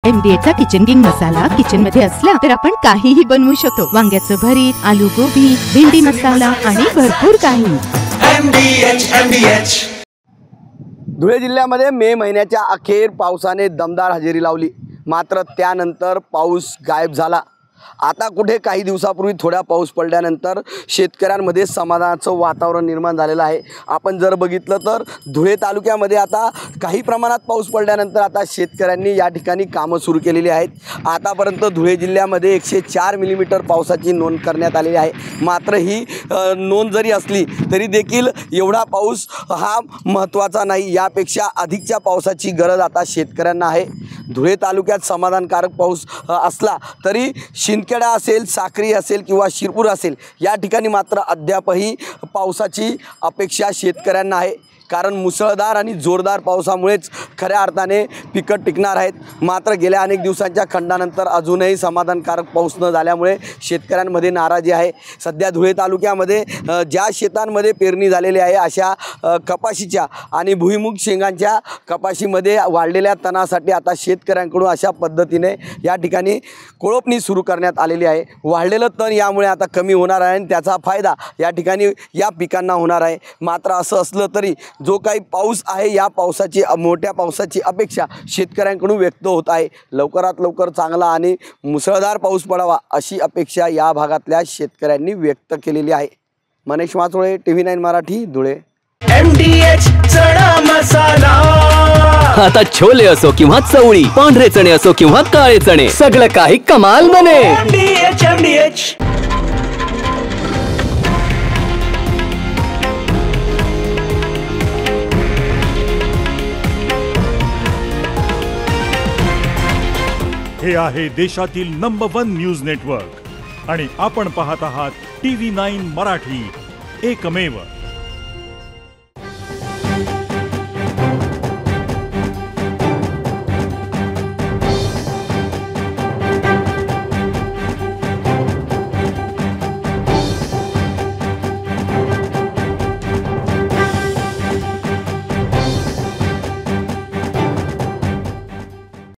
MDH चा kitchen king मसाला kitchen मध्ये असला तर आपण काहीही बनवू शकतो। वांग्याचं भरीत, आलू गोबी, भेंडी मसाला आणि भरपूर काही। MDH धुळे जिल्ह्यामध्ये मे महिन्याच्या अखेर पावसाने दमदार हजेरी लावली, मात्र त्यानंतर पाऊस गायब झाला। आता कुठे काही दिवसापूर्वी थोडा पाऊस पडल्यानंतर शेतकऱ्यांमध्ये समाधानाचं वातावरण निर्माण झालेलं आहे। आपण जर बघितलं तर धुळे तालुक्यामध्ये आता काही प्रमाणात पाऊस पडल्यानंतर आता शेतकऱ्यांनी या ठिकाणी कामं सुरू केलेली आहेत। आतापर्यंत धुळे जिल्ह्यामध्ये 104 मिलीमीटर पावसाची नोंद करण्यात आलेली आहे। मात्र ही नोंद जरी असली तरी देखील एवढा पाऊस हा महत्त्वाचा नाही, यापेक्षा अधिकच्या पावसाची गरज आता शेतकऱ्यांना आहे। धुळे तालुक्यात समाधानकारक पाऊस असला तरी शिंदखेडा असेल, साक्री असेल किंवा शिरपूर असेल या ठिकाणी मात्र अद्यापही पावसाची अपेक्षा शेतकऱ्यांना आहे। कारण मुसळधार आणि जोरदार पावसामुळेच खऱ्या अर्थाने पिकं टिकणार आहेत। मात्र गेल्या अनेक दिवसांच्या खंडानंतर अजूनही समाधानकारक पाऊस न झाल्यामुळे शेतकऱ्यांमध्ये नाराजी आहे। सध्या धुळे तालुक्यामध्ये ज्या शेतांमध्ये पेरणी झालेली आहे अशा कपाशीच्या आणि भुईमुग शेंगांच्या कपाशीमध्ये वाढलेल्या तणासाठी आता शेतकऱ्यांकडून अशा पद्धतीने या ठिकाणी कोळपणी सुरू करण्यात आलेली आहे। वाढलेलं तण यामुळे आता कमी होणार आहे आणि त्याचा फायदा या ठिकाणी या पिकांना होणार आहे। मात्र असं असलं तरी जो काही पाऊस आहे या पावसाची मोठ्या पावसाची अपेक्षा शेतकऱ्यांकडून व्यक्त होत आहे। लवकरात लवकर चांगला आणि मुसळधार पाऊस पडावा अशी अपेक्षा या भागातल्या शेतकऱ्यांनी व्यक्त केलेली आहे। मनीष माचोळे, TV9 मराठी, धुळे। MDH चणा मसाला। आता छोले असो किंवा चवळी, पांढरे चणे असो किंवा काळे चणे, सगळं काही कमाल बने। MDH हे आहे देशातील नंबर 1 न्यूज नेटवर्क आणि आपण पाहत आहात TV9 मराठी, एकमेव।